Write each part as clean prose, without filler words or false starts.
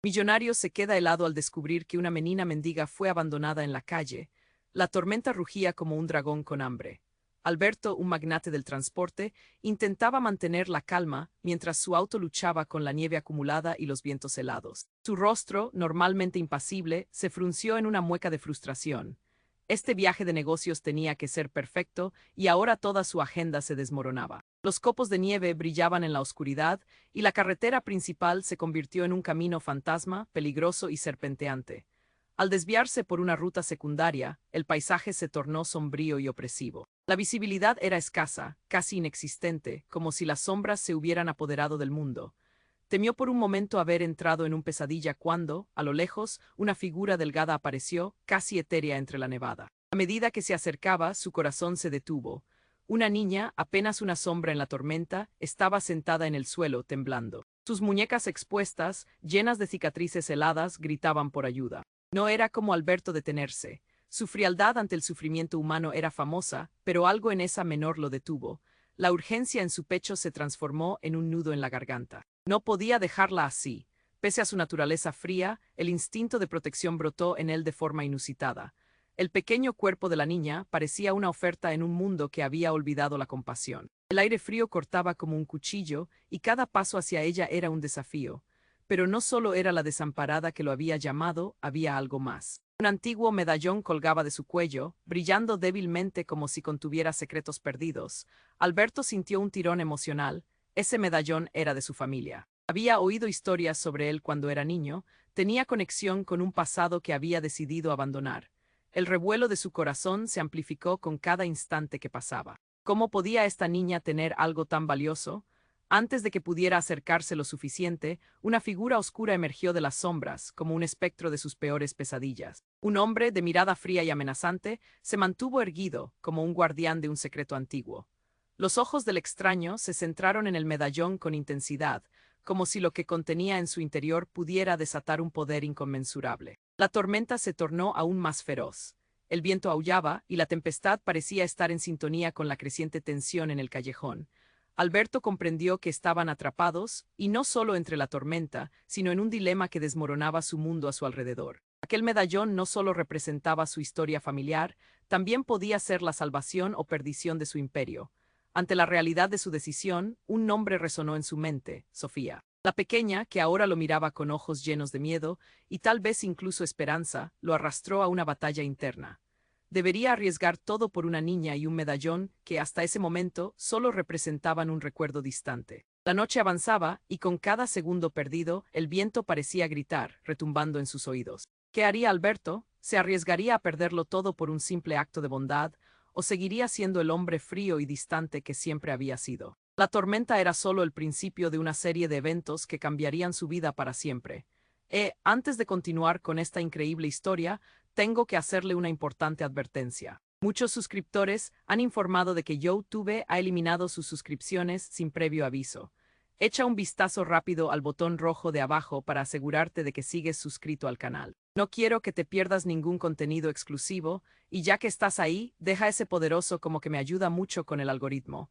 Millonario se queda helado al descubrir que una menina mendiga fue abandonada en la calle. La tormenta rugía como un dragón con hambre. Alberto, un magnate del transporte, intentaba mantener la calma mientras su auto luchaba con la nieve acumulada y los vientos helados. Su rostro, normalmente impasible, se frunció en una mueca de frustración. Este viaje de negocios tenía que ser perfecto y ahora toda su agenda se desmoronaba. Los copos de nieve brillaban en la oscuridad y la carretera principal se convirtió en un camino fantasma, peligroso y serpenteante. Al desviarse por una ruta secundaria, el paisaje se tornó sombrío y opresivo. La visibilidad era escasa, casi inexistente, como si las sombras se hubieran apoderado del mundo. Temió por un momento haber entrado en un pesadilla cuando, a lo lejos, una figura delgada apareció, casi etérea entre la nevada. A medida que se acercaba, su corazón se detuvo. Una niña, apenas una sombra en la tormenta, estaba sentada en el suelo, temblando. Sus muñecas expuestas, llenas de cicatrices heladas, gritaban por ayuda. No era como Alberto detenerse. Su frialdad ante el sufrimiento humano era famosa, pero algo en esa menor lo detuvo. La urgencia en su pecho se transformó en un nudo en la garganta. No podía dejarla así. Pese a su naturaleza fría, el instinto de protección brotó en él de forma inusitada. El pequeño cuerpo de la niña parecía una oferta en un mundo que había olvidado la compasión. El aire frío cortaba como un cuchillo, y cada paso hacia ella era un desafío. Pero no solo era la desamparada que lo había llamado, había algo más. Un antiguo medallón colgaba de su cuello, brillando débilmente como si contuviera secretos perdidos. Alberto sintió un tirón emocional. Ese medallón era de su familia. Había oído historias sobre él cuando era niño, tenía conexión con un pasado que había decidido abandonar. El revuelo de su corazón se amplificó con cada instante que pasaba. ¿Cómo podía esta niña tener algo tan valioso? Antes de que pudiera acercarse lo suficiente, una figura oscura emergió de las sombras, como un espectro de sus peores pesadillas. Un hombre, de mirada fría y amenazante, se mantuvo erguido, como un guardián de un secreto antiguo. Los ojos del extraño se centraron en el medallón con intensidad, como si lo que contenía en su interior pudiera desatar un poder inconmensurable. La tormenta se tornó aún más feroz. El viento aullaba y la tempestad parecía estar en sintonía con la creciente tensión en el callejón. Alberto comprendió que estaban atrapados, y no solo entre la tormenta, sino en un dilema que desmoronaba su mundo a su alrededor. Aquel medallón no solo representaba su historia familiar, también podía ser la salvación o perdición de su imperio. Ante la realidad de su decisión, un nombre resonó en su mente: Sofía. La pequeña, que ahora lo miraba con ojos llenos de miedo, y tal vez incluso esperanza, lo arrastró a una batalla interna. Debería arriesgar todo por una niña y un medallón que hasta ese momento solo representaban un recuerdo distante. La noche avanzaba, y con cada segundo perdido, el viento parecía gritar, retumbando en sus oídos. ¿Qué haría Alberto? ¿Se arriesgaría a perderlo todo por un simple acto de bondad, o seguiría siendo el hombre frío y distante que siempre había sido? La tormenta era solo el principio de una serie de eventos que cambiarían su vida para siempre. Antes de continuar con esta increíble historia, tengo que hacerle una importante advertencia. Muchos suscriptores han informado de que YouTube ha eliminado sus suscripciones sin previo aviso. Echa un vistazo rápido al botón rojo de abajo para asegurarte de que sigues suscrito al canal. No quiero que te pierdas ningún contenido exclusivo, y ya que estás ahí, deja ese poderoso como que me ayuda mucho con el algoritmo.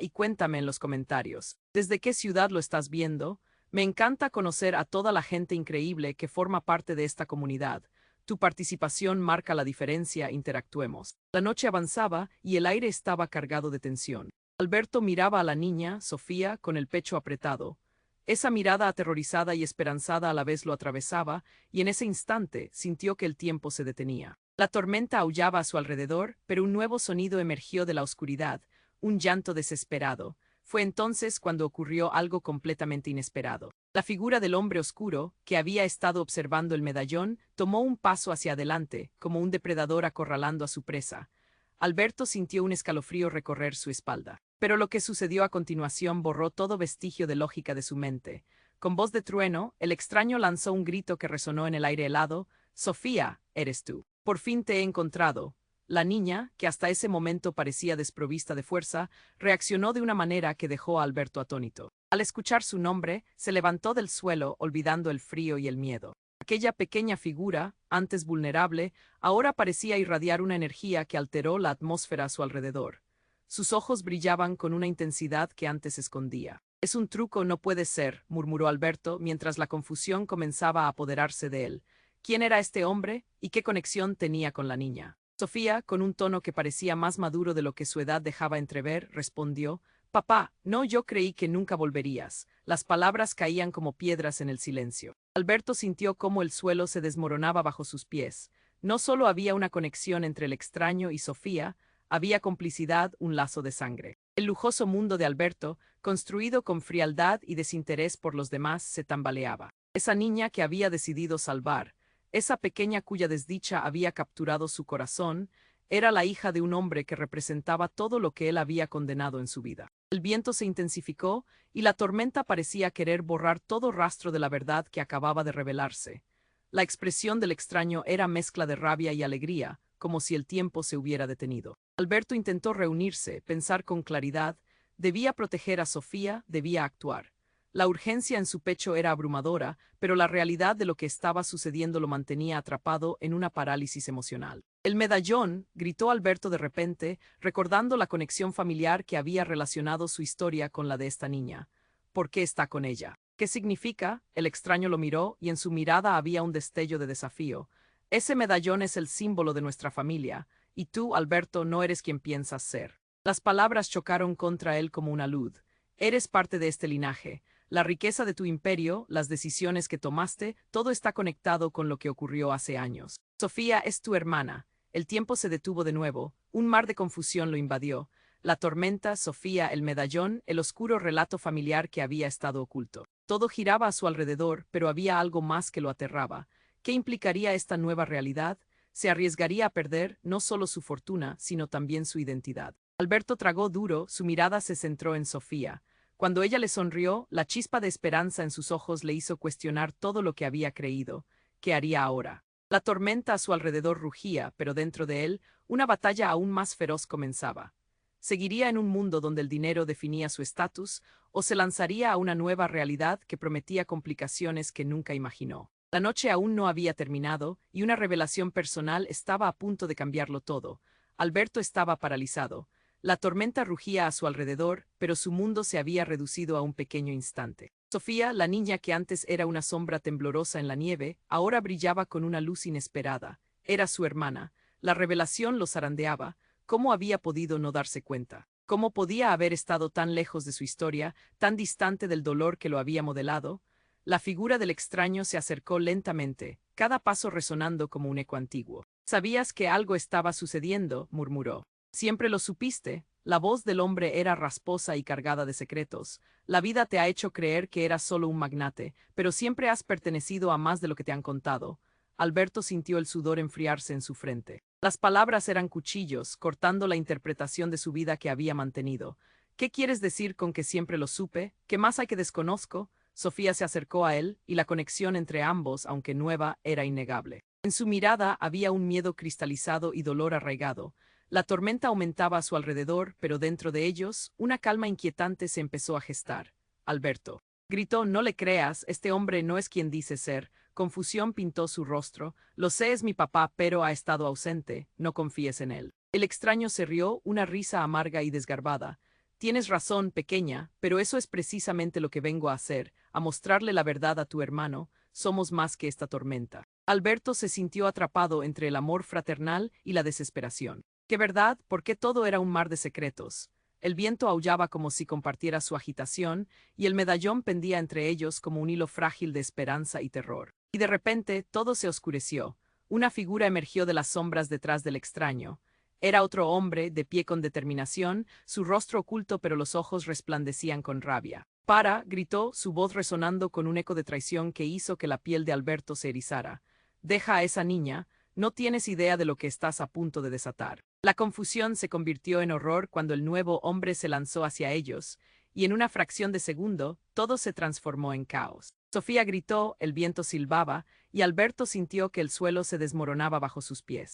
Y cuéntame en los comentarios, ¿desde qué ciudad lo estás viendo? Me encanta conocer a toda la gente increíble que forma parte de esta comunidad. Tu participación marca la diferencia, interactuemos. La noche avanzaba y el aire estaba cargado de tensión. Alberto miraba a la niña, Sofía, con el pecho apretado. Esa mirada aterrorizada y esperanzada a la vez lo atravesaba, y en ese instante sintió que el tiempo se detenía. La tormenta aullaba a su alrededor, pero un nuevo sonido emergió de la oscuridad, un llanto desesperado. Fue entonces cuando ocurrió algo completamente inesperado. La figura del hombre oscuro, que había estado observando el medallón, tomó un paso hacia adelante, como un depredador acorralando a su presa. Alberto sintió un escalofrío recorrer su espalda. Pero lo que sucedió a continuación borró todo vestigio de lógica de su mente. Con voz de trueno, el extraño lanzó un grito que resonó en el aire helado: «Sofía, eres tú. Por fin te he encontrado». La niña, que hasta ese momento parecía desprovista de fuerza, reaccionó de una manera que dejó a Alberto atónito. Al escuchar su nombre, se levantó del suelo, olvidando el frío y el miedo. Aquella pequeña figura, antes vulnerable, ahora parecía irradiar una energía que alteró la atmósfera a su alrededor. Sus ojos brillaban con una intensidad que antes escondía. Es un truco, no puede ser, murmuró Alberto, mientras la confusión comenzaba a apoderarse de él. ¿Quién era este hombre y qué conexión tenía con la niña? Sofía, con un tono que parecía más maduro de lo que su edad dejaba entrever, respondió: Papá, no, yo creí que nunca volverías. Las palabras caían como piedras en el silencio. Alberto sintió cómo el suelo se desmoronaba bajo sus pies. No solo había una conexión entre el extraño y Sofía, había complicidad, un lazo de sangre. El lujoso mundo de Alberto, construido con frialdad y desinterés por los demás, se tambaleaba. Esa niña que había decidido salvar, esa pequeña cuya desdicha había capturado su corazón, era la hija de un hombre que representaba todo lo que él había condenado en su vida. El viento se intensificó y la tormenta parecía querer borrar todo rastro de la verdad que acababa de revelarse. La expresión del extraño era mezcla de rabia y alegría, como si el tiempo se hubiera detenido. Alberto intentó reunirse, pensar con claridad. Debía proteger a Sofía, debía actuar. La urgencia en su pecho era abrumadora, pero la realidad de lo que estaba sucediendo lo mantenía atrapado en una parálisis emocional. El medallón, gritó Alberto de repente, recordando la conexión familiar que había relacionado su historia con la de esta niña. ¿Por qué está con ella? ¿Qué significa? El extraño lo miró y en su mirada había un destello de desafío. Ese medallón es el símbolo de nuestra familia, y tú, Alberto, no eres quien piensas ser. Las palabras chocaron contra él como una luz. Eres parte de este linaje. La riqueza de tu imperio, las decisiones que tomaste, todo está conectado con lo que ocurrió hace años. Sofía es tu hermana. El tiempo se detuvo de nuevo, un mar de confusión lo invadió. La tormenta, Sofía, el medallón, el oscuro relato familiar que había estado oculto. Todo giraba a su alrededor, pero había algo más que lo aterraba. ¿Qué implicaría esta nueva realidad? Se arriesgaría a perder no solo su fortuna, sino también su identidad. Alberto tragó duro, su mirada se centró en Sofía. Cuando ella le sonrió, la chispa de esperanza en sus ojos le hizo cuestionar todo lo que había creído. ¿Qué haría ahora? La tormenta a su alrededor rugía, pero dentro de él, una batalla aún más feroz comenzaba. ¿Seguiría en un mundo donde el dinero definía su estatus, o se lanzaría a una nueva realidad que prometía complicaciones que nunca imaginó? La noche aún no había terminado, y una revelación personal estaba a punto de cambiarlo todo. Alberto estaba paralizado. La tormenta rugía a su alrededor, pero su mundo se había reducido a un pequeño instante. Sofía, la niña que antes era una sombra temblorosa en la nieve, ahora brillaba con una luz inesperada. Era su hermana. La revelación lo zarandeaba. ¿Cómo había podido no darse cuenta? ¿Cómo podía haber estado tan lejos de su historia, tan distante del dolor que lo había modelado? La figura del extraño se acercó lentamente, cada paso resonando como un eco antiguo. «Sabías que algo estaba sucediendo», murmuró. «Siempre lo supiste». La voz del hombre era rasposa y cargada de secretos. «La vida te ha hecho creer que eras solo un magnate, pero siempre has pertenecido a más de lo que te han contado». Alberto sintió el sudor enfriarse en su frente. Las palabras eran cuchillos, cortando la interpretación de su vida que había mantenido. «¿Qué quieres decir con que siempre lo supe? ¿Qué más hay que desconozco?» Sofía se acercó a él, y la conexión entre ambos, aunque nueva, era innegable. En su mirada había un miedo cristalizado y dolor arraigado. La tormenta aumentaba a su alrededor, pero dentro de ellos, una calma inquietante se empezó a gestar. «Alberto», gritó, «no le creas, este hombre no es quien dice ser». Confusión pintó su rostro. «Lo sé, es mi papá, pero ha estado ausente. No confíes en él». El extraño se rió, una risa amarga y desgarbada. «Tienes razón, pequeña, pero eso es precisamente lo que vengo a hacer, a mostrarle la verdad a tu hermano. Somos más que esta tormenta». Alberto se sintió atrapado entre el amor fraternal y la desesperación. ¿Qué verdad? ¿Por qué todo era un mar de secretos? El viento aullaba como si compartiera su agitación, y el medallón pendía entre ellos como un hilo frágil de esperanza y terror. Y de repente todo se oscureció. Una figura emergió de las sombras detrás del extraño. Era otro hombre, de pie con determinación, su rostro oculto pero los ojos resplandecían con rabia. «Para», gritó, su voz resonando con un eco de traición que hizo que la piel de Alberto se erizara. «Deja a esa niña, no tienes idea de lo que estás a punto de desatar». La confusión se convirtió en horror cuando el nuevo hombre se lanzó hacia ellos, y en una fracción de segundo, todo se transformó en caos. Sofía gritó, el viento silbaba, y Alberto sintió que el suelo se desmoronaba bajo sus pies.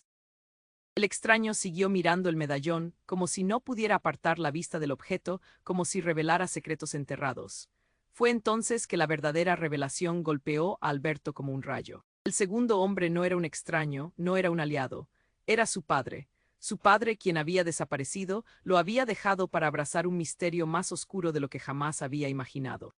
El extraño siguió mirando el medallón, como si no pudiera apartar la vista del objeto, como si revelara secretos enterrados. Fue entonces que la verdadera revelación golpeó a Alberto como un rayo. El segundo hombre no era un extraño, no era un aliado, era su padre. Su padre, quien había desaparecido, lo había dejado para abrazar un misterio más oscuro de lo que jamás había imaginado.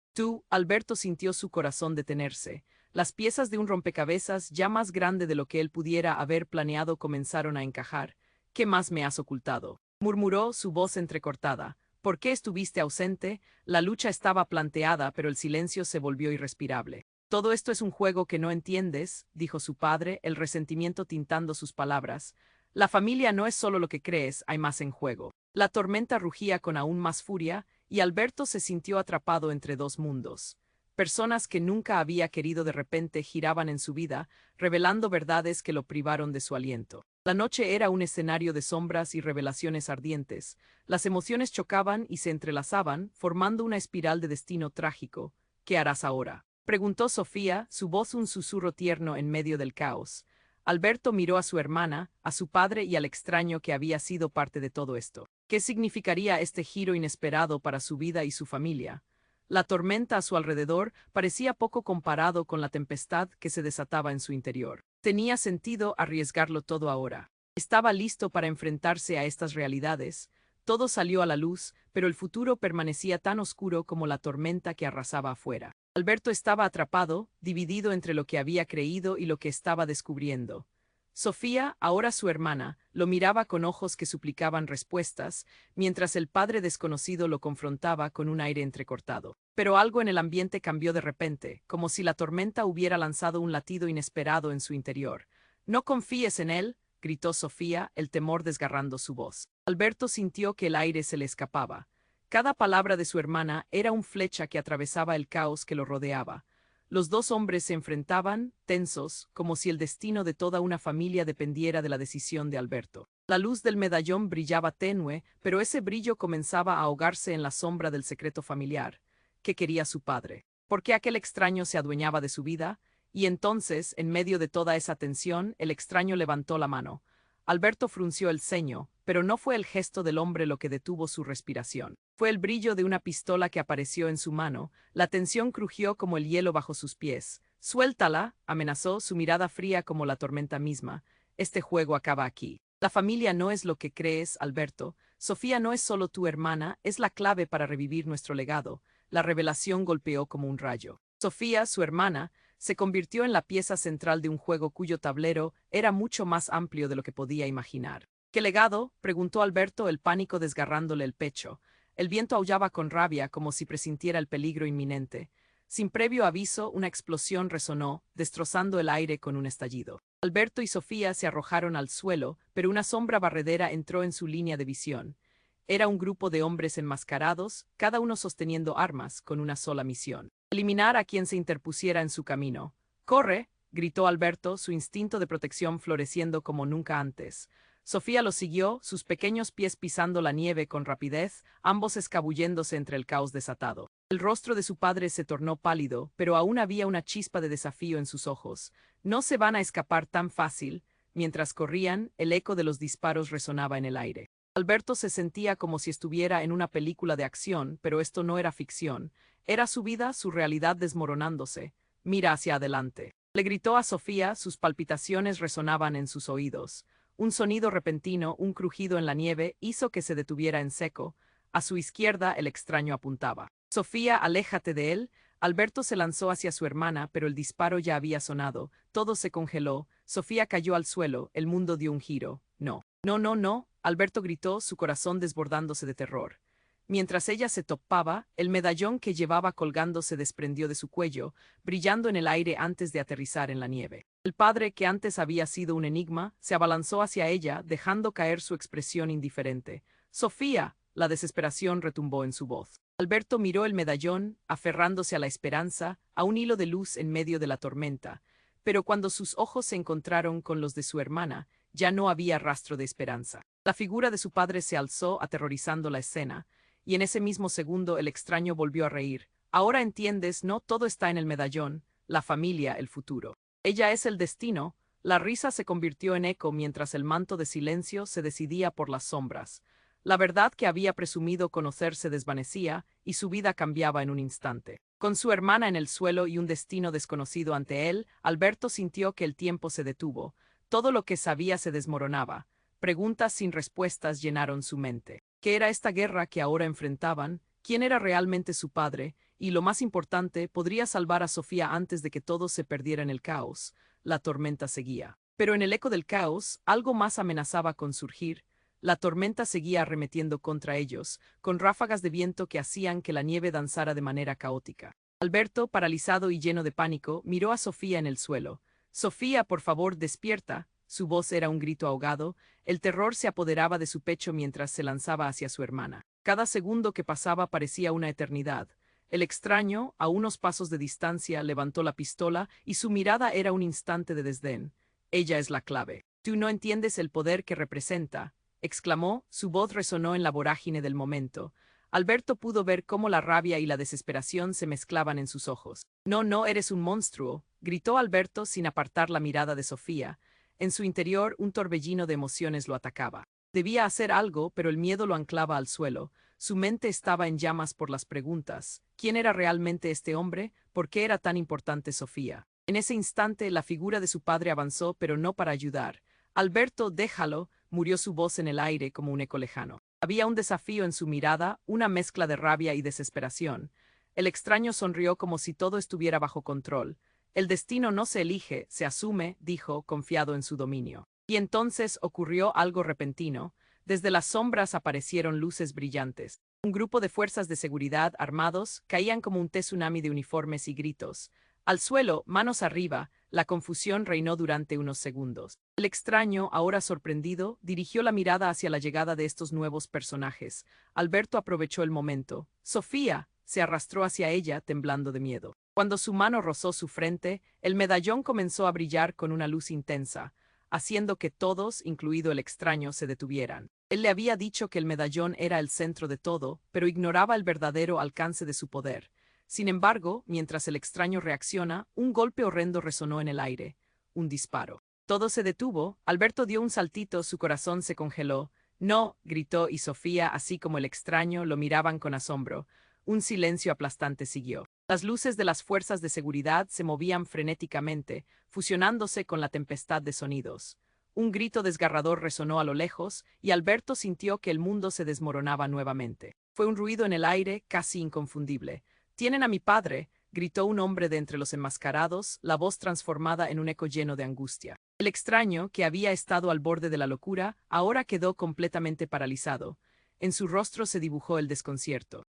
Alberto sintió su corazón detenerse. Las piezas de un rompecabezas ya más grande de lo que él pudiera haber planeado comenzaron a encajar. ¿Qué más me has ocultado?, murmuró, su voz entrecortada. ¿Por qué estuviste ausente? La lucha estaba planteada, pero el silencio se volvió irrespirable. Todo esto es un juego que no entiendes, dijo su padre, el resentimiento tintando sus palabras. La familia no es solo lo que crees, hay más en juego. La tormenta rugía con aún más furia, y Alberto se sintió atrapado entre dos mundos. Personas que nunca había querido de repente giraban en su vida, revelando verdades que lo privaron de su aliento. La noche era un escenario de sombras y revelaciones ardientes. Las emociones chocaban y se entrelazaban, formando una espiral de destino trágico. ¿Qué harás ahora?, preguntó Sofía, su voz un susurro tierno en medio del caos. Alberto miró a su hermana, a su padre y al extraño que había sido parte de todo esto. ¿Qué significaría este giro inesperado para su vida y su familia? La tormenta a su alrededor parecía poco comparado con la tempestad que se desataba en su interior. Tenía sentido arriesgarlo todo ahora. Estaba listo para enfrentarse a estas realidades. Todo salió a la luz, pero el futuro permanecía tan oscuro como la tormenta que arrasaba afuera. Alberto estaba atrapado, dividido entre lo que había creído y lo que estaba descubriendo. Sofía, ahora su hermana, lo miraba con ojos que suplicaban respuestas, mientras el padre desconocido lo confrontaba con un aire entrecortado. Pero algo en el ambiente cambió de repente, como si la tormenta hubiera lanzado un latido inesperado en su interior. «No confíes en él», gritó Sofía, el temor desgarrando su voz. Alberto sintió que el aire se le escapaba. Cada palabra de su hermana era una flecha que atravesaba el caos que lo rodeaba. Los dos hombres se enfrentaban, tensos, como si el destino de toda una familia dependiera de la decisión de Alberto. La luz del medallón brillaba tenue, pero ese brillo comenzaba a ahogarse en la sombra del secreto familiar. ¿Qué quería su padre? ¿Por qué aquel extraño se adueñaba de su vida? Y entonces, en medio de toda esa tensión, el extraño levantó la mano. Alberto frunció el ceño, pero no fue el gesto del hombre lo que detuvo su respiración. Fue el brillo de una pistola que apareció en su mano. La tensión crujió como el hielo bajo sus pies. «Suéltala», amenazó, su mirada fría como la tormenta misma. «Este juego acaba aquí. La familia no es lo que crees, Alberto. Sofía no es solo tu hermana, es la clave para revivir nuestro legado». La revelación golpeó como un rayo. Sofía, su hermana, se convirtió en la pieza central de un juego cuyo tablero era mucho más amplio de lo que podía imaginar. «¿Qué legado?», preguntó Alberto, el pánico desgarrándole el pecho. El viento aullaba con rabia, como si presintiera el peligro inminente. Sin previo aviso, una explosión resonó, destrozando el aire con un estallido. Alberto y Sofía se arrojaron al suelo, pero una sombra barredera entró en su línea de visión. Era un grupo de hombres enmascarados, cada uno sosteniendo armas, con una sola misión: eliminar a quien se interpusiera en su camino. «¡Corre!», gritó Alberto, su instinto de protección floreciendo como nunca antes. Sofía lo siguió, sus pequeños pies pisando la nieve con rapidez, ambos escabulléndose entre el caos desatado. El rostro de su padre se tornó pálido, pero aún había una chispa de desafío en sus ojos. «No se van a escapar tan fácil». Mientras corrían, el eco de los disparos resonaba en el aire. Alberto se sentía como si estuviera en una película de acción, pero esto no era ficción. Era su vida, su realidad desmoronándose. «Mira hacia adelante», le gritó a Sofía, sus palpitaciones resonaban en sus oídos. Un sonido repentino, un crujido en la nieve, hizo que se detuviera en seco. A su izquierda el extraño apuntaba. «Sofía, aléjate de él». Alberto se lanzó hacia su hermana, pero el disparo ya había sonado. Todo se congeló. Sofía cayó al suelo, el mundo dio un giro. «No, no, no, no», Alberto gritó, su corazón desbordándose de terror. Mientras ella se topaba, el medallón que llevaba colgando se desprendió de su cuello, brillando en el aire antes de aterrizar en la nieve. El padre, que antes había sido un enigma, se abalanzó hacia ella, dejando caer su expresión indiferente. «Sofía», la desesperación retumbó en su voz. Alberto miró el medallón, aferrándose a la esperanza, a un hilo de luz en medio de la tormenta. Pero cuando sus ojos se encontraron con los de su hermana, ya no había rastro de esperanza. La figura de su padre se alzó, aterrorizando la escena, y en ese mismo segundo el extraño volvió a reír. «Ahora entiendes, no todo está en el medallón, la familia, el futuro. Ella es el destino». La risa se convirtió en eco mientras el manto de silencio se decidía por las sombras. La verdad que había presumido conocer se desvanecía, y su vida cambiaba en un instante. Con su hermana en el suelo y un destino desconocido ante él, Alberto sintió que el tiempo se detuvo. Todo lo que sabía se desmoronaba. Preguntas sin respuestas llenaron su mente. ¿Qué era esta guerra que ahora enfrentaban? ¿Quién era realmente su padre? Y lo más importante, ¿podría salvar a Sofía antes de que todo se perdiera en el caos? La tormenta seguía. Pero en el eco del caos, algo más amenazaba con surgir. La tormenta seguía arremetiendo contra ellos, con ráfagas de viento que hacían que la nieve danzara de manera caótica. Alberto, paralizado y lleno de pánico, miró a Sofía en el suelo. Sofía, por favor, despierta. Su voz era un grito ahogado. El terror se apoderaba de su pecho mientras se lanzaba hacia su hermana. Cada segundo que pasaba parecía una eternidad. El extraño, a unos pasos de distancia, levantó la pistola y su mirada era un instante de desdén. Ella es la clave. Tú no entiendes el poder que representa, exclamó, su voz resonó en la vorágine del momento. Alberto pudo ver cómo la rabia y la desesperación se mezclaban en sus ojos. No, no eres un monstruo, gritó Alberto sin apartar la mirada de Sofía. En su interior un torbellino de emociones lo atacaba. Debía hacer algo, pero el miedo lo anclaba al suelo. Su mente estaba en llamas por las preguntas. ¿Quién era realmente este hombre? ¿Por qué era tan importante Sofía? En ese instante la figura de su padre avanzó, pero no para ayudar. Alberto, déjalo, murió su voz en el aire como un eco lejano. Había un desafío en su mirada, una mezcla de rabia y desesperación. El extraño sonrió como si todo estuviera bajo control. El destino no se elige, se asume, dijo, confiado en su dominio. Y entonces ocurrió algo repentino. Desde las sombras aparecieron luces brillantes. Un grupo de fuerzas de seguridad armados caían como un tsunami de uniformes y gritos. Al suelo, manos arriba, la confusión reinó durante unos segundos. El extraño, ahora sorprendido, dirigió la mirada hacia la llegada de estos nuevos personajes. Alberto aprovechó el momento. Sofía se arrastró hacia ella, temblando de miedo. Cuando su mano rozó su frente, el medallón comenzó a brillar con una luz intensa, haciendo que todos, incluido el extraño, se detuvieran. Él le había dicho que el medallón era el centro de todo, pero ignoraba el verdadero alcance de su poder. Sin embargo, mientras el extraño reacciona, un golpe horrendo resonó en el aire. Un disparo. Todo se detuvo. Alberto dio un saltito, su corazón se congeló. No, gritó, y Sofía, así como el extraño, lo miraban con asombro. Un silencio aplastante siguió. Las luces de las fuerzas de seguridad se movían frenéticamente, fusionándose con la tempestad de sonidos. Un grito desgarrador resonó a lo lejos, y Alberto sintió que el mundo se desmoronaba nuevamente. Fue un ruido en el aire, casi inconfundible. «¡Tienen a mi padre!», gritó un hombre de entre los enmascarados, la voz transformada en un eco lleno de angustia. El extraño, que había estado al borde de la locura, ahora quedó completamente paralizado. En su rostro se dibujó el desconcierto.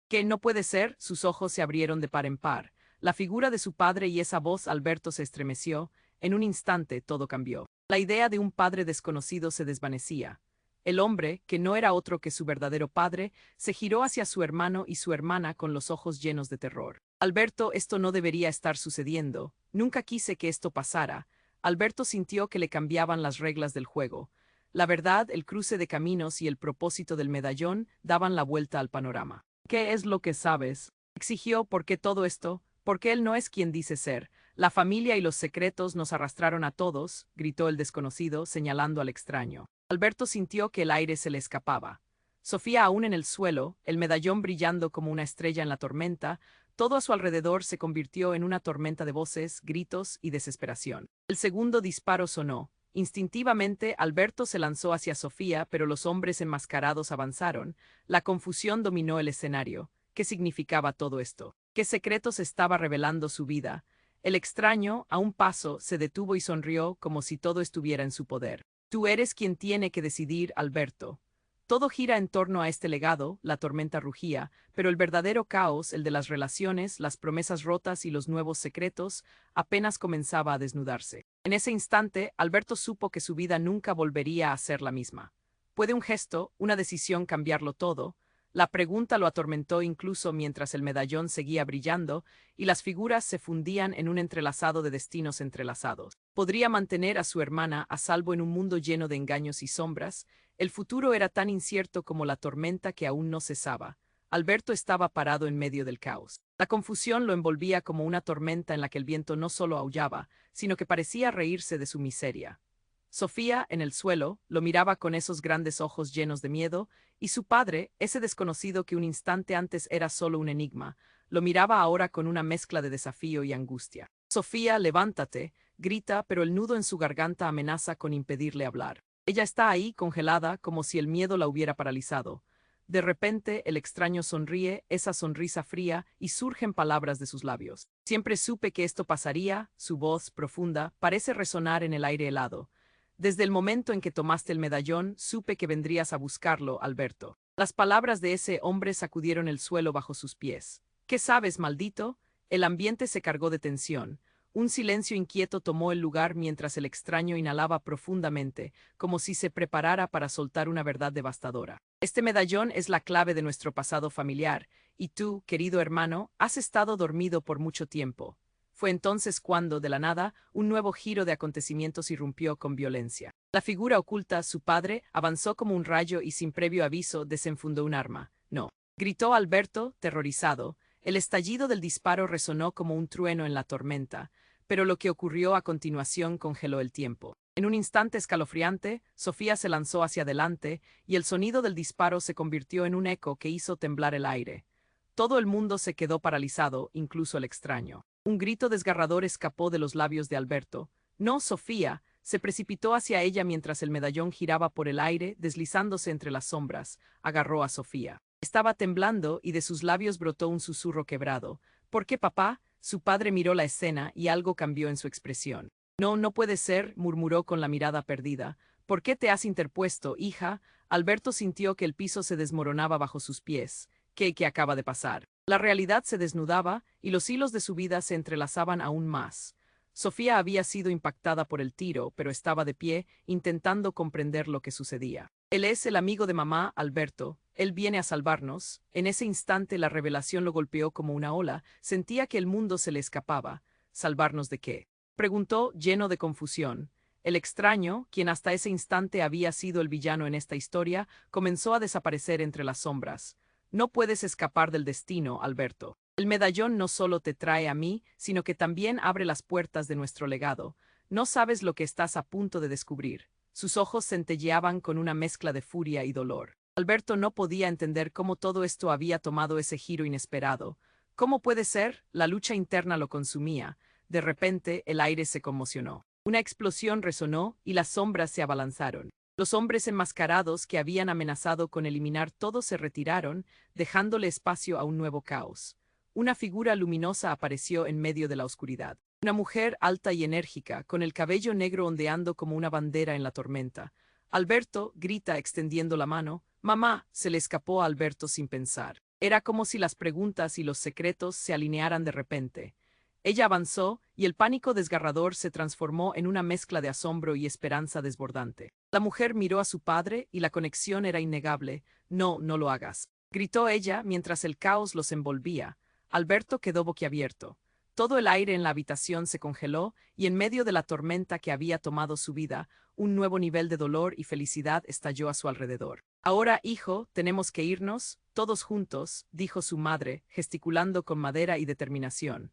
«¿Qué no puede ser?», sus ojos se abrieron de par en par. La figura de su padre y esa voz, Alberto se estremeció. En un instante todo cambió. La idea de un padre desconocido se desvanecía. El hombre, que no era otro que su verdadero padre, se giró hacia su hermano y su hermana con los ojos llenos de terror. «Alberto, esto no debería estar sucediendo. Nunca quise que esto pasara». Alberto sintió que le cambiaban las reglas del juego. La verdad, el cruce de caminos y el propósito del medallón daban la vuelta al panorama. «¿Qué es lo que sabes?», exigió. «¿Por qué todo esto? Porque él no es quien dice ser. La familia y los secretos nos arrastraron a todos», gritó el desconocido, señalando al extraño. Alberto sintió que el aire se le escapaba. Sofía aún en el suelo, el medallón brillando como una estrella en la tormenta, todo a su alrededor se convirtió en una tormenta de voces, gritos y desesperación. El segundo disparo sonó. Instintivamente, Alberto se lanzó hacia Sofía, pero los hombres enmascarados avanzaron. La confusión dominó el escenario. ¿Qué significaba todo esto? ¿Qué secretos estaba revelando su vida? El extraño, a un paso, se detuvo y sonrió como si todo estuviera en su poder. «Tú eres quien tiene que decidir, Alberto. Todo gira en torno a este legado», la tormenta rugía, pero el verdadero caos, el de las relaciones, las promesas rotas y los nuevos secretos, apenas comenzaba a desnudarse. En ese instante, Alberto supo que su vida nunca volvería a ser la misma. ¿Puede un gesto, una decisión cambiarlo todo? La pregunta lo atormentó incluso mientras el medallón seguía brillando y las figuras se fundían en un entrelazado de destinos entrelazados. ¿Podría mantener a su hermana a salvo en un mundo lleno de engaños y sombras? El futuro era tan incierto como la tormenta que aún no cesaba. Alberto estaba parado en medio del caos. La confusión lo envolvía como una tormenta en la que el viento no solo aullaba, sino que parecía reírse de su miseria. Sofía, en el suelo, lo miraba con esos grandes ojos llenos de miedo, y su padre, ese desconocido que un instante antes era solo un enigma, lo miraba ahora con una mezcla de desafío y angustia. «Sofía, levántate», grita, pero el nudo en su garganta amenaza con impedirle hablar. Ella está ahí, congelada, como si el miedo la hubiera paralizado. De repente, el extraño sonríe, esa sonrisa fría, y surgen palabras de sus labios. Siempre supe que esto pasaría, su voz, profunda, parece resonar en el aire helado. Desde el momento en que tomaste el medallón, supe que vendrías a buscarlo, Alberto. Las palabras de ese hombre sacudieron el suelo bajo sus pies. ¿Qué sabes, maldito? El ambiente se cargó de tensión. Un silencio inquieto tomó el lugar mientras el extraño inhalaba profundamente, como si se preparara para soltar una verdad devastadora. Este medallón es la clave de nuestro pasado familiar, y tú, querido hermano, has estado dormido por mucho tiempo. Fue entonces cuando, de la nada, un nuevo giro de acontecimientos irrumpió con violencia. La figura oculta, su padre, avanzó como un rayo y sin previo aviso desenfundó un arma. No. Gritó Alberto, terrorizado. El estallido del disparo resonó como un trueno en la tormenta, pero lo que ocurrió a continuación congeló el tiempo. En un instante escalofriante, Sofía se lanzó hacia adelante, y el sonido del disparo se convirtió en un eco que hizo temblar el aire. Todo el mundo se quedó paralizado, incluso el extraño. Un grito desgarrador escapó de los labios de Alberto. No, Sofía. Se precipitó hacia ella mientras el medallón giraba por el aire, deslizándose entre las sombras. Agarró a Sofía. Estaba temblando y de sus labios brotó un susurro quebrado. ¿Por qué, papá? Su padre miró la escena y algo cambió en su expresión. No, no puede ser, murmuró con la mirada perdida. ¿Por qué te has interpuesto, hija? Alberto sintió que el piso se desmoronaba bajo sus pies. ¿Qué acaba de pasar? La realidad se desnudaba y los hilos de su vida se entrelazaban aún más. Sofía había sido impactada por el tiro, pero estaba de pie, intentando comprender lo que sucedía. Él es el amigo de mamá, Alberto. Él viene a salvarnos. En ese instante la revelación lo golpeó como una ola. Sentía que el mundo se le escapaba. ¿Salvarnos de qué? Preguntó, lleno de confusión. El extraño, quien hasta ese instante había sido el villano en esta historia, comenzó a desaparecer entre las sombras. No puedes escapar del destino, Alberto. El medallón no solo te trae a mí, sino que también abre las puertas de nuestro legado. No sabes lo que estás a punto de descubrir. Sus ojos centelleaban con una mezcla de furia y dolor. Alberto no podía entender cómo todo esto había tomado ese giro inesperado. ¿Cómo puede ser? La lucha interna lo consumía. De repente, el aire se conmocionó. Una explosión resonó y las sombras se abalanzaron. Los hombres enmascarados que habían amenazado con eliminar todo se retiraron, dejándole espacio a un nuevo caos. Una figura luminosa apareció en medio de la oscuridad. Una mujer alta y enérgica, con el cabello negro ondeando como una bandera en la tormenta. Alberto, grita extendiendo la mano. Mamá, se le escapó a Alberto sin pensar. Era como si las preguntas y los secretos se alinearan de repente. Ella avanzó, y el pánico desgarrador se transformó en una mezcla de asombro y esperanza desbordante. La mujer miró a su padre, y la conexión era innegable. No, no lo hagas. Gritó ella mientras el caos los envolvía. Alberto quedó boquiabierto. Todo el aire en la habitación se congeló, y en medio de la tormenta que había tomado su vida, un nuevo nivel de dolor y felicidad estalló a su alrededor. Ahora, hijo, tenemos que irnos, todos juntos, dijo su madre, gesticulando con madera y determinación.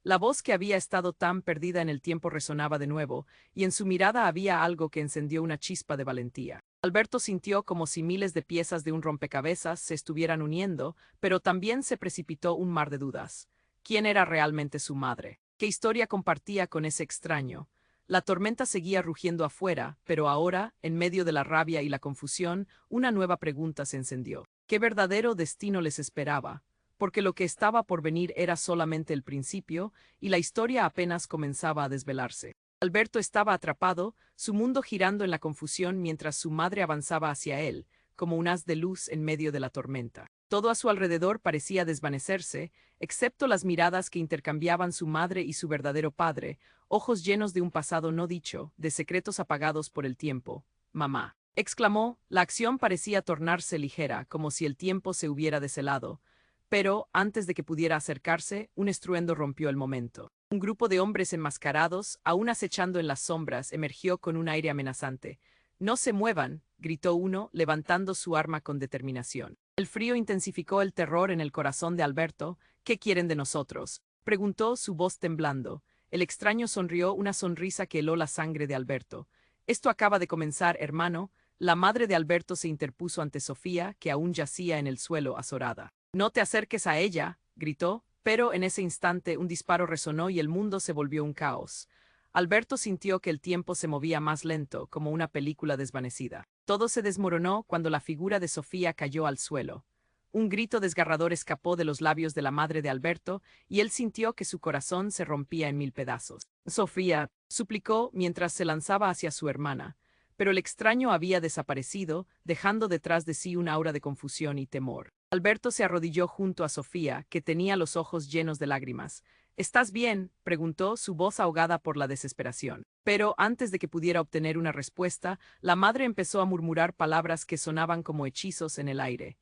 La voz que había estado tan perdida en el tiempo resonaba de nuevo, y en su mirada había algo que encendió una chispa de valentía. Alberto sintió como si miles de piezas de un rompecabezas se estuvieran uniendo, pero también se precipitó un mar de dudas. ¿Quién era realmente su madre? ¿Qué historia compartía con ese extraño? La tormenta seguía rugiendo afuera, pero ahora, en medio de la rabia y la confusión, una nueva pregunta se encendió. ¿Qué verdadero destino les esperaba? Porque lo que estaba por venir era solamente el principio, y la historia apenas comenzaba a desvelarse. Alberto estaba atrapado, su mundo girando en la confusión mientras su madre avanzaba hacia él, como un haz de luz en medio de la tormenta. Todo a su alrededor parecía desvanecerse, excepto las miradas que intercambiaban su madre y su verdadero padre, ojos llenos de un pasado no dicho, de secretos apagados por el tiempo. «Mamá», exclamó, la acción parecía tornarse ligera, como si el tiempo se hubiera deshelado. Pero, antes de que pudiera acercarse, un estruendo rompió el momento. Un grupo de hombres enmascarados, aún acechando en las sombras, emergió con un aire amenazante. «No se muevan», gritó uno, levantando su arma con determinación. El frío intensificó el terror en el corazón de Alberto. «¿Qué quieren de nosotros?», preguntó, su voz temblando. El extraño sonrió, una sonrisa que heló la sangre de Alberto. «Esto acaba de comenzar, hermano». La madre de Alberto se interpuso ante Sofía, que aún yacía en el suelo azorada. «No te acerques a ella», gritó, pero en ese instante un disparo resonó y el mundo se volvió un caos. Alberto sintió que el tiempo se movía más lento, como una película desvanecida. Todo se desmoronó cuando la figura de Sofía cayó al suelo. Un grito desgarrador escapó de los labios de la madre de Alberto, y él sintió que su corazón se rompía en 1000 pedazos. Sofía, suplicó mientras se lanzaba hacia su hermana, pero el extraño había desaparecido, dejando detrás de sí un aura de confusión y temor. Alberto se arrodilló junto a Sofía, que tenía los ojos llenos de lágrimas. ¿Estás bien?, preguntó, su voz ahogada por la desesperación. Pero antes de que pudiera obtener una respuesta, la madre empezó a murmurar palabras que sonaban como hechizos en el aire.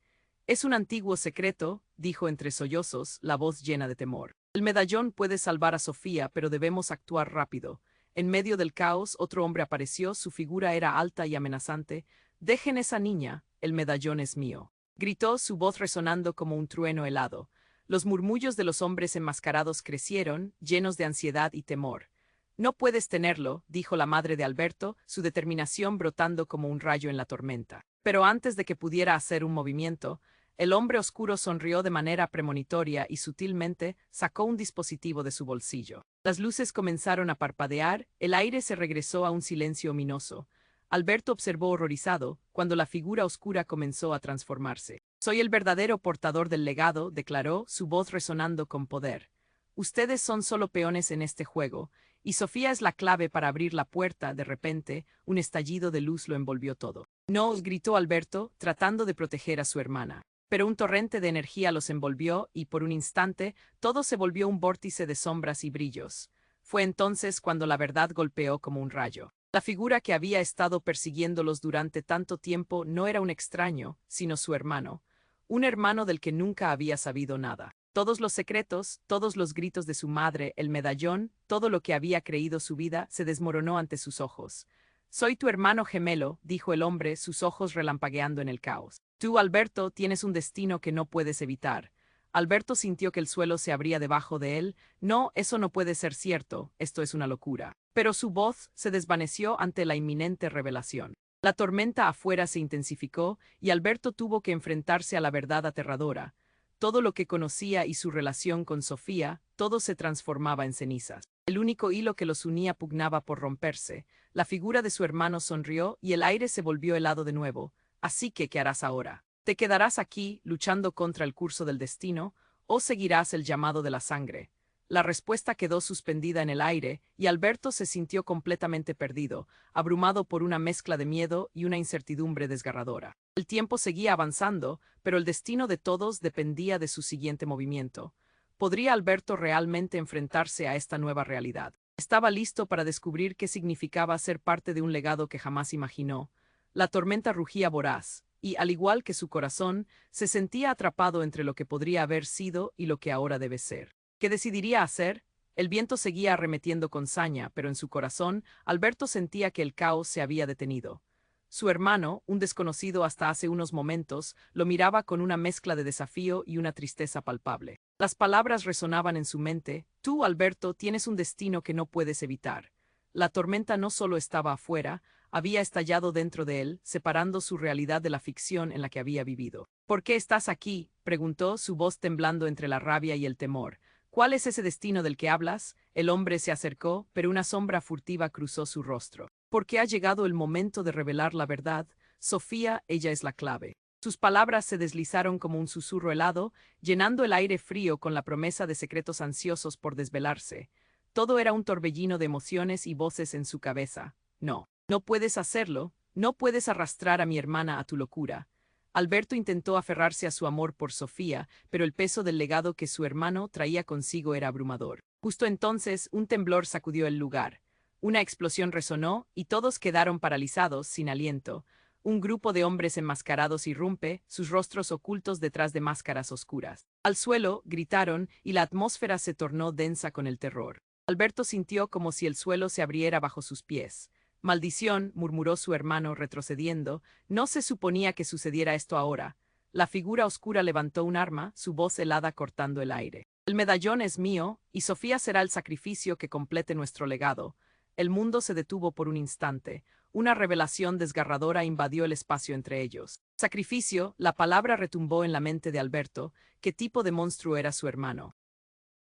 Es un antiguo secreto, dijo entre sollozos, la voz llena de temor. El medallón puede salvar a Sofía, pero debemos actuar rápido. En medio del caos, otro hombre apareció, su figura era alta y amenazante. Dejen esa niña, el medallón es mío. Gritó, su voz resonando como un trueno helado. Los murmullos de los hombres enmascarados crecieron, llenos de ansiedad y temor. No puedes tenerlo, dijo la madre de Alberto, su determinación brotando como un rayo en la tormenta. Pero antes de que pudiera hacer un movimiento, el hombre oscuro sonrió de manera premonitoria y sutilmente sacó un dispositivo de su bolsillo. Las luces comenzaron a parpadear, el aire se regresó a un silencio ominoso. Alberto observó horrorizado cuando la figura oscura comenzó a transformarse. Soy el verdadero portador del legado, declaró, su voz resonando con poder. Ustedes son solo peones en este juego, y Sofía es la clave para abrir la puerta. De repente, un estallido de luz lo envolvió todo. No, gritó Alberto, tratando de proteger a su hermana. Pero un torrente de energía los envolvió y, por un instante, todo se volvió un vórtice de sombras y brillos. Fue entonces cuando la verdad golpeó como un rayo. La figura que había estado persiguiéndolos durante tanto tiempo no era un extraño, sino su hermano. Un hermano del que nunca había sabido nada. Todos los secretos, todos los gritos de su madre, el medallón, todo lo que había creído su vida, se desmoronó ante sus ojos. Soy tu hermano gemelo, dijo el hombre, sus ojos relampagueando en el caos. Tú, Alberto, tienes un destino que no puedes evitar. Alberto sintió que el suelo se abría debajo de él. No, eso no puede ser cierto, esto es una locura. Pero su voz se desvaneció ante la inminente revelación. La tormenta afuera se intensificó y Alberto tuvo que enfrentarse a la verdad aterradora. Todo lo que conocía y su relación con Sofía, todo se transformaba en cenizas. El único hilo que los unía pugnaba por romperse. La figura de su hermano sonrió y el aire se volvió helado de nuevo. Así que, ¿qué harás ahora? ¿Te quedarás aquí, luchando contra el curso del destino, o seguirás el llamado de la sangre? La respuesta quedó suspendida en el aire, y Alberto se sintió completamente perdido, abrumado por una mezcla de miedo y una incertidumbre desgarradora. El tiempo seguía avanzando, pero el destino de todos dependía de su siguiente movimiento. ¿Podría Alberto realmente enfrentarse a esta nueva realidad? Estaba listo para descubrir qué significaba ser parte de un legado que jamás imaginó. La tormenta rugía voraz, y, al igual que su corazón, se sentía atrapado entre lo que podría haber sido y lo que ahora debe ser. ¿Qué decidiría hacer? El viento seguía arremetiendo con saña, pero en su corazón, Alberto sentía que el caos se había detenido. Su hermano, un desconocido hasta hace unos momentos, lo miraba con una mezcla de desafío y una tristeza palpable. Las palabras resonaban en su mente. Tú, Alberto, tienes un destino que no puedes evitar. La tormenta no solo estaba afuera, había estallado dentro de él, separando su realidad de la ficción en la que había vivido. ¿Por qué estás aquí?, preguntó, su voz temblando entre la rabia y el temor. ¿Cuál es ese destino del que hablas? El hombre se acercó, pero una sombra furtiva cruzó su rostro. Porque ha llegado el momento de revelar la verdad. Sofía, ella es la clave. Sus palabras se deslizaron como un susurro helado, llenando el aire frío con la promesa de secretos ansiosos por desvelarse. Todo era un torbellino de emociones y voces en su cabeza. No, no puedes hacerlo, no puedes arrastrar a mi hermana a tu locura. Alberto intentó aferrarse a su amor por Sofía, pero el peso del legado que su hermano traía consigo era abrumador. Justo entonces, un temblor sacudió el lugar. Una explosión resonó, y todos quedaron paralizados, sin aliento. Un grupo de hombres enmascarados irrumpe, sus rostros ocultos detrás de máscaras oscuras. Al suelo, gritaron, y la atmósfera se tornó densa con el terror. Alberto sintió como si el suelo se abriera bajo sus pies. Maldición, murmuró su hermano retrocediendo, no se suponía que sucediera esto ahora. La figura oscura levantó un arma, su voz helada cortando el aire. El medallón es mío, y Sofía será el sacrificio que complete nuestro legado. El mundo se detuvo por un instante. Una revelación desgarradora invadió el espacio entre ellos. Sacrificio, la palabra retumbó en la mente de Alberto. ¿Qué tipo de monstruo era su hermano?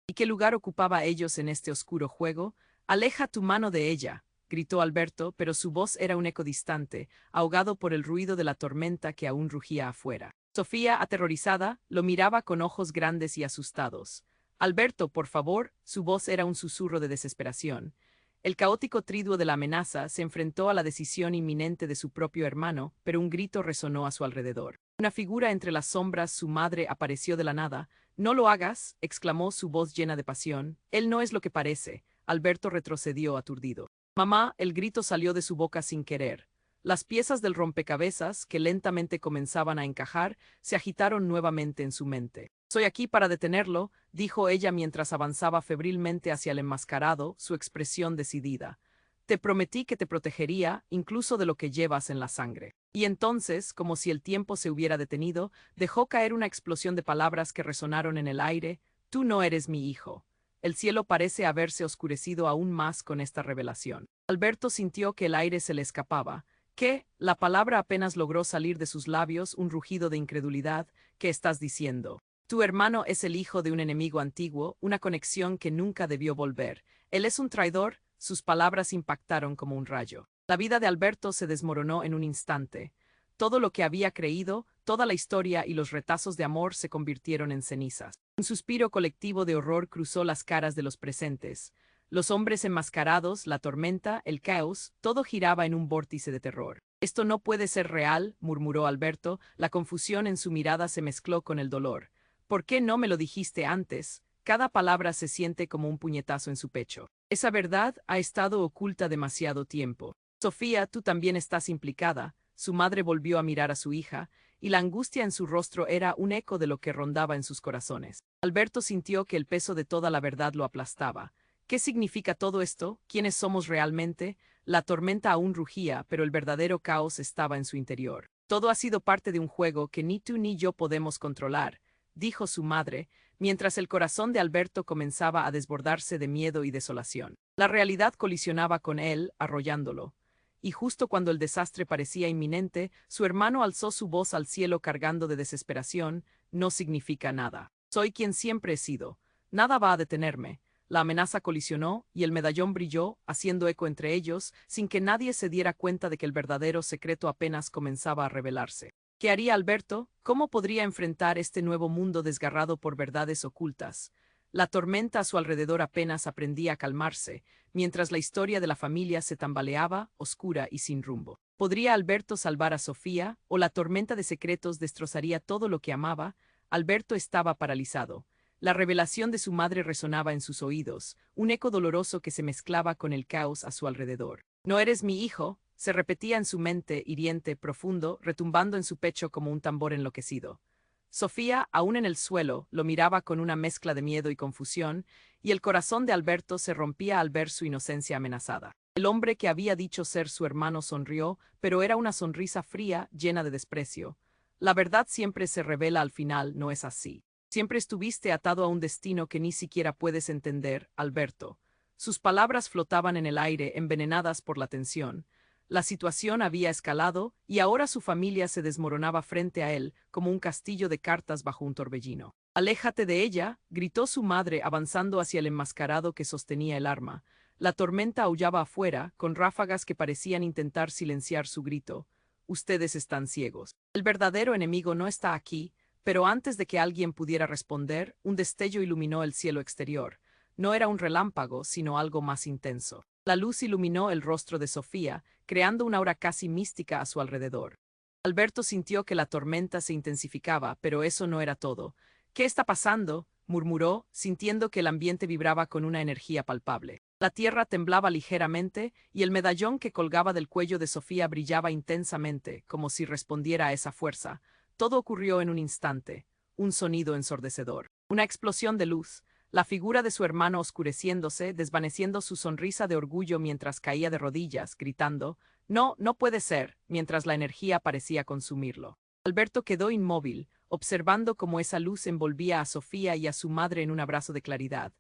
¿Y qué lugar ocupaba ellos en este oscuro juego? Aleja tu mano de ella, gritó Alberto, pero su voz era un eco distante, ahogado por el ruido de la tormenta que aún rugía afuera. Sofía, aterrorizada, lo miraba con ojos grandes y asustados. Alberto, por favor, su voz era un susurro de desesperación. El caótico triduo de la amenaza se enfrentó a la decisión inminente de su propio hermano, pero un grito resonó a su alrededor. Una figura entre las sombras, su madre, apareció de la nada. «No lo hagas», exclamó su voz llena de pasión. «Él no es lo que parece». Alberto retrocedió aturdido. «Mamá», el grito salió de su boca sin querer. Las piezas del rompecabezas, que lentamente comenzaban a encajar, se agitaron nuevamente en su mente. «Soy aquí para detenerlo», dijo ella mientras avanzaba febrilmente hacia el enmascarado, su expresión decidida. «Te prometí que te protegería, incluso de lo que llevas en la sangre». Y entonces, como si el tiempo se hubiera detenido, dejó caer una explosión de palabras que resonaron en el aire. «Tú no eres mi hijo». El cielo parece haberse oscurecido aún más con esta revelación. Alberto sintió que el aire se le escapaba. ¿Qué? La palabra apenas logró salir de sus labios, un rugido de incredulidad. «¿Qué estás diciendo? Tu hermano es el hijo de un enemigo antiguo, una conexión que nunca debió volver. Él es un traidor». Sus palabras impactaron como un rayo. La vida de Alberto se desmoronó en un instante. Todo lo que había creído, toda la historia y los retazos de amor se convirtieron en cenizas. Un suspiro colectivo de horror cruzó las caras de los presentes. Los hombres enmascarados, la tormenta, el caos, todo giraba en un vórtice de terror. «Esto no puede ser real», murmuró Alberto. La confusión en su mirada se mezcló con el dolor. «¿Por qué no me lo dijiste antes?». Cada palabra se siente como un puñetazo en su pecho. Esa verdad ha estado oculta demasiado tiempo. «Sofía, tú también estás implicada». Su madre volvió a mirar a su hija, y la angustia en su rostro era un eco de lo que rondaba en sus corazones. Alberto sintió que el peso de toda la verdad lo aplastaba. ¿Qué significa todo esto? ¿Quiénes somos realmente? La tormenta aún rugía, pero el verdadero caos estaba en su interior. «Todo ha sido parte de un juego que ni tú ni yo podemos controlar», dijo su madre, mientras el corazón de Alberto comenzaba a desbordarse de miedo y desolación. La realidad colisionaba con él, arrollándolo. Y justo cuando el desastre parecía inminente, su hermano alzó su voz al cielo cargando de desesperación. «No significa nada. Soy quien siempre he sido. Nada va a detenerme». La amenaza colisionó, y el medallón brilló, haciendo eco entre ellos, sin que nadie se diera cuenta de que el verdadero secreto apenas comenzaba a revelarse. ¿Qué haría Alberto? ¿Cómo podría enfrentar este nuevo mundo desgarrado por verdades ocultas? La tormenta a su alrededor apenas aprendía a calmarse, mientras la historia de la familia se tambaleaba, oscura y sin rumbo. ¿Podría Alberto salvar a Sofía, o la tormenta de secretos destrozaría todo lo que amaba? Alberto estaba paralizado. La revelación de su madre resonaba en sus oídos, un eco doloroso que se mezclaba con el caos a su alrededor. «No eres mi hijo», se repetía en su mente, hiriente, profundo, retumbando en su pecho como un tambor enloquecido. Sofía, aún en el suelo, lo miraba con una mezcla de miedo y confusión, y el corazón de Alberto se rompía al ver su inocencia amenazada. El hombre que había dicho ser su hermano sonrió, pero era una sonrisa fría, llena de desprecio. «La verdad siempre se revela al final, ¿no es así? Siempre estuviste atado a un destino que ni siquiera puedes entender, Alberto». Sus palabras flotaban en el aire, envenenadas por la tensión. La situación había escalado, y ahora su familia se desmoronaba frente a él, como un castillo de cartas bajo un torbellino. «Aléjate de ella», gritó su madre avanzando hacia el enmascarado que sostenía el arma. La tormenta aullaba afuera, con ráfagas que parecían intentar silenciar su grito. «Ustedes están ciegos. El verdadero enemigo no está aquí». Pero antes de que alguien pudiera responder, un destello iluminó el cielo exterior. No era un relámpago, sino algo más intenso. La luz iluminó el rostro de Sofía, creando una aura casi mística a su alrededor. Alberto sintió que la tormenta se intensificaba, pero eso no era todo. «¿Qué está pasando?», murmuró, sintiendo que el ambiente vibraba con una energía palpable. La tierra temblaba ligeramente, y el medallón que colgaba del cuello de Sofía brillaba intensamente, como si respondiera a esa fuerza. Todo ocurrió en un instante. Un sonido ensordecedor. Una explosión de luz. La figura de su hermano oscureciéndose, desvaneciendo su sonrisa de orgullo mientras caía de rodillas, gritando, «No, no puede ser», mientras la energía parecía consumirlo. Alberto quedó inmóvil, observando cómo esa luz envolvía a Sofía y a su madre en un abrazo de claridad.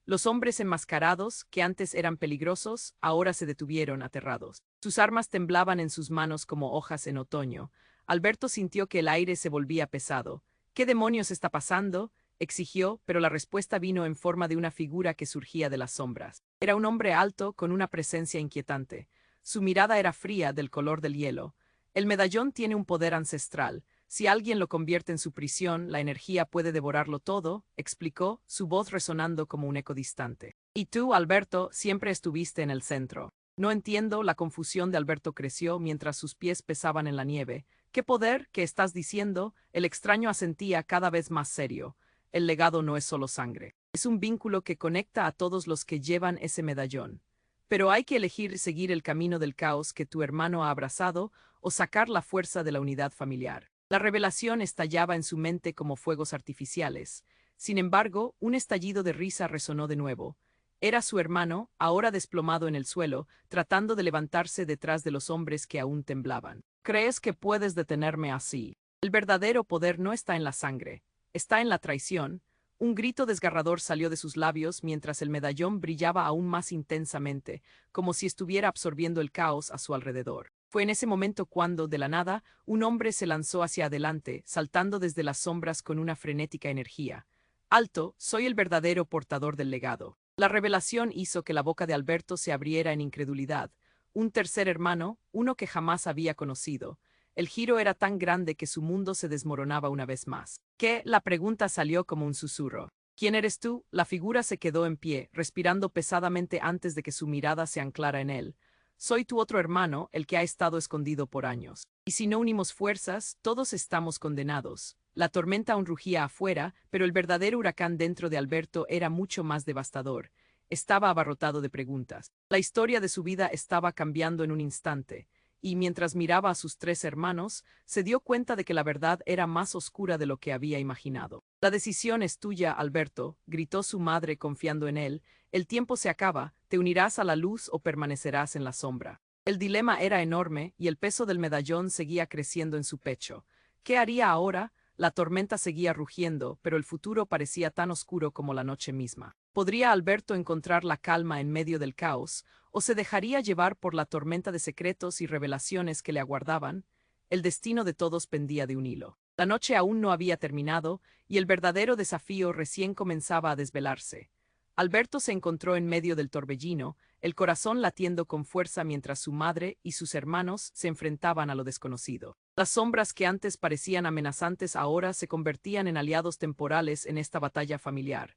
Los hombres enmascarados, que antes eran peligrosos, ahora se detuvieron aterrados. Sus armas temblaban en sus manos como hojas en otoño. Alberto sintió que el aire se volvía pesado. «¿Qué demonios está pasando?», exigió, pero la respuesta vino en forma de una figura que surgía de las sombras. Era un hombre alto con una presencia inquietante. Su mirada era fría, del color del hielo. El medallón tiene un poder ancestral. Si alguien lo convierte en su prisión, la energía puede devorarlo todo, explicó, su voz resonando como un eco distante. Y tú, Alberto, siempre estuviste en el centro. No entiendo, la confusión de Alberto creció mientras sus pies pesaban en la nieve. ¿Qué poder? ¿Qué estás diciendo? El extraño asentía cada vez más serio. El legado no es solo sangre. Es un vínculo que conecta a todos los que llevan ese medallón. Pero hay que elegir seguir el camino del caos que tu hermano ha abrazado o sacar la fuerza de la unidad familiar. La revelación estallaba en su mente como fuegos artificiales. Sin embargo, un estallido de risa resonó de nuevo. Era su hermano, ahora desplomado en el suelo, tratando de levantarse detrás de los hombres que aún temblaban. ¿Crees que puedes detenerme así? El verdadero poder no está en la sangre, está en la traición. Un grito desgarrador salió de sus labios mientras el medallón brillaba aún más intensamente, como si estuviera absorbiendo el caos a su alrededor. Fue en ese momento cuando, de la nada, un hombre se lanzó hacia adelante, saltando desde las sombras con una frenética energía. Alto, soy el verdadero portador del legado. La revelación hizo que la boca de Alberto se abriera en incredulidad. Un tercer hermano, uno que jamás había conocido. El giro era tan grande que su mundo se desmoronaba una vez más. ¿Qué? La pregunta salió como un susurro. ¿Quién eres tú? La figura se quedó en pie, respirando pesadamente antes de que su mirada se anclara en él. Soy tu otro hermano, el que ha estado escondido por años. Y si no unimos fuerzas, todos estamos condenados. La tormenta aún rugía afuera, pero el verdadero huracán dentro de Alberto era mucho más devastador. Estaba abarrotado de preguntas. La historia de su vida estaba cambiando en un instante, y mientras miraba a sus tres hermanos, se dio cuenta de que la verdad era más oscura de lo que había imaginado. La decisión es tuya, Alberto, gritó su madre confiando en él. El tiempo se acaba, te unirás a la luz o permanecerás en la sombra. El dilema era enorme y el peso del medallón seguía creciendo en su pecho. ¿Qué haría ahora? La tormenta seguía rugiendo, pero el futuro parecía tan oscuro como la noche misma. ¿Podría Alberto encontrar la calma en medio del caos, o se dejaría llevar por la tormenta de secretos y revelaciones que le aguardaban? El destino de todos pendía de un hilo. La noche aún no había terminado, y el verdadero desafío recién comenzaba a desvelarse. Alberto se encontró en medio del torbellino, el corazón latiendo con fuerza mientras su madre y sus hermanos se enfrentaban a lo desconocido. Las sombras que antes parecían amenazantes ahora se convertían en aliados temporales en esta batalla familiar.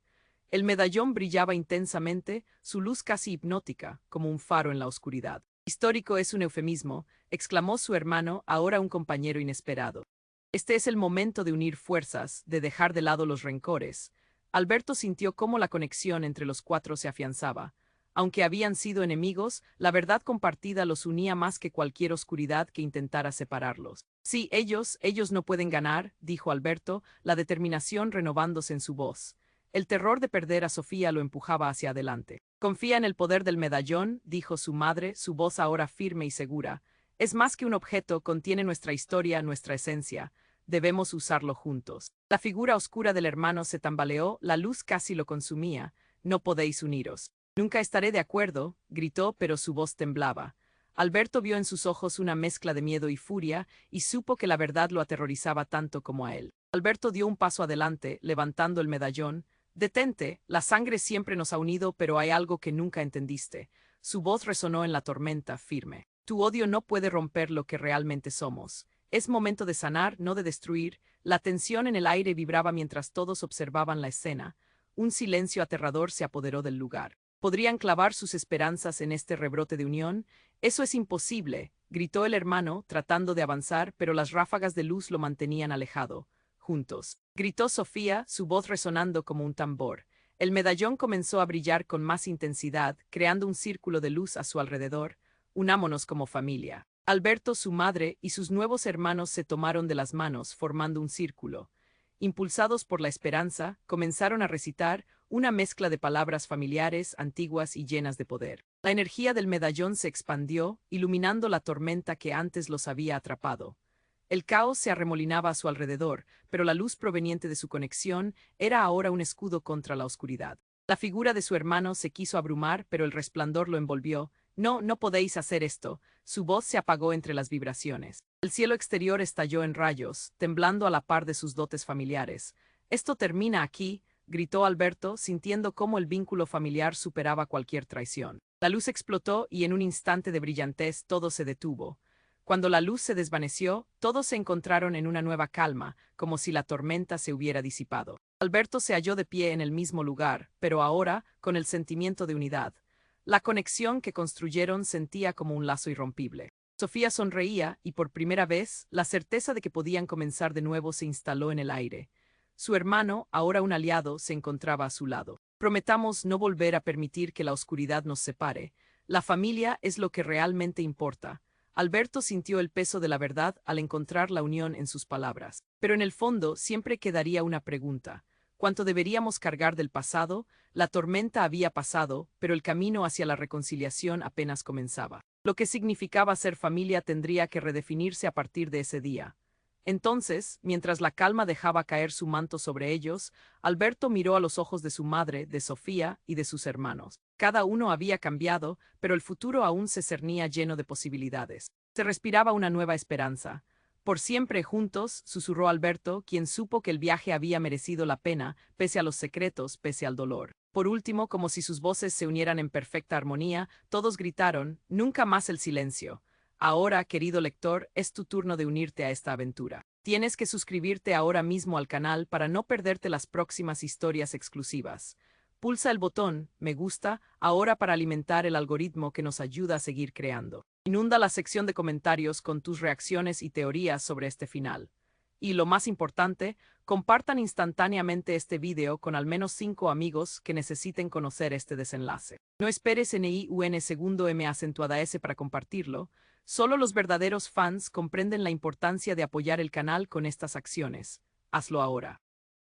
El medallón brillaba intensamente, su luz casi hipnótica, como un faro en la oscuridad. Histórico es un eufemismo, exclamó su hermano, ahora un compañero inesperado. Este es el momento de unir fuerzas, de dejar de lado los rencores. Alberto sintió cómo la conexión entre los cuatro se afianzaba. Aunque habían sido enemigos, la verdad compartida los unía más que cualquier oscuridad que intentara separarlos. Sí, ellos no pueden ganar, dijo Alberto, la determinación renovándose en su voz. El terror de perder a Sofía lo empujaba hacia adelante. Confía en el poder del medallón, dijo su madre, su voz ahora firme y segura. Es más que un objeto, contiene nuestra historia, nuestra esencia. Debemos usarlo juntos. La figura oscura del hermano se tambaleó, la luz casi lo consumía. No podéis uniros. Nunca estaré de acuerdo, gritó, pero su voz temblaba. Alberto vio en sus ojos una mezcla de miedo y furia, y supo que la verdad lo aterrorizaba tanto como a él. Alberto dio un paso adelante, levantando el medallón. Detente, la sangre siempre nos ha unido, pero hay algo que nunca entendiste. Su voz resonó en la tormenta, firme. Tu odio no puede romper lo que realmente somos. Es momento de sanar, no de destruir. La tensión en el aire vibraba mientras todos observaban la escena. Un silencio aterrador se apoderó del lugar. ¿Podrían clavar sus esperanzas en este rebrote de unión? Eso es imposible, gritó el hermano, tratando de avanzar, pero las ráfagas de luz lo mantenían alejado. Juntos, gritó Sofía, su voz resonando como un tambor. El medallón comenzó a brillar con más intensidad, creando un círculo de luz a su alrededor. Unámonos como familia. Alberto, su madre y sus nuevos hermanos se tomaron de las manos, formando un círculo. Impulsados por la esperanza, comenzaron a recitar una mezcla de palabras familiares, antiguas y llenas de poder. La energía del medallón se expandió, iluminando la tormenta que antes los había atrapado. El caos se arremolinaba a su alrededor, pero la luz proveniente de su conexión era ahora un escudo contra la oscuridad. La figura de su hermano se quiso abrumar, pero el resplandor lo envolvió. No, no podéis hacer esto. Su voz se apagó entre las vibraciones. El cielo exterior estalló en rayos, temblando a la par de sus dotes familiares. Esto termina aquí, gritó Alberto, sintiendo cómo el vínculo familiar superaba cualquier traición. La luz explotó y en un instante de brillantez todo se detuvo. Cuando la luz se desvaneció, todos se encontraron en una nueva calma, como si la tormenta se hubiera disipado. Alberto se halló de pie en el mismo lugar, pero ahora, con el sentimiento de unidad. La conexión que construyeron sentía como un lazo irrompible. Sofía sonreía y por primera vez, la certeza de que podían comenzar de nuevo se instaló en el aire. Su hermano, ahora un aliado, se encontraba a su lado. Prometamos no volver a permitir que la oscuridad nos separe. La familia es lo que realmente importa. Alberto sintió el peso de la verdad al encontrar la unión en sus palabras. Pero en el fondo siempre quedaría una pregunta. ¿Cuánto deberíamos cargar del pasado? La tormenta había pasado, pero el camino hacia la reconciliación apenas comenzaba. Lo que significaba ser familia tendría que redefinirse a partir de ese día. Entonces, mientras la calma dejaba caer su manto sobre ellos, Alberto miró a los ojos de su madre, de Sofía y de sus hermanos. Cada uno había cambiado, pero el futuro aún se cernía lleno de posibilidades. Se respiraba una nueva esperanza. Por siempre juntos, susurró Alberto, quien supo que el viaje había merecido la pena, pese a los secretos, pese al dolor. Por último, como si sus voces se unieran en perfecta armonía, todos gritaron, nunca más el silencio. Ahora, querido lector, es tu turno de unirte a esta aventura. Tienes que suscribirte ahora mismo al canal para no perderte las próximas historias exclusivas. Pulsa el botón me gusta ahora para alimentar el algoritmo que nos ayuda a seguir creando. Inunda la sección de comentarios con tus reacciones y teorías sobre este final. Y lo más importante, compartan instantáneamente este video con al menos 5 amigos que necesiten conocer este desenlace. No esperes NIUN segundo M acentuada S para compartirlo. Solo los verdaderos fans comprenden la importancia de apoyar el canal con estas acciones. Hazlo ahora.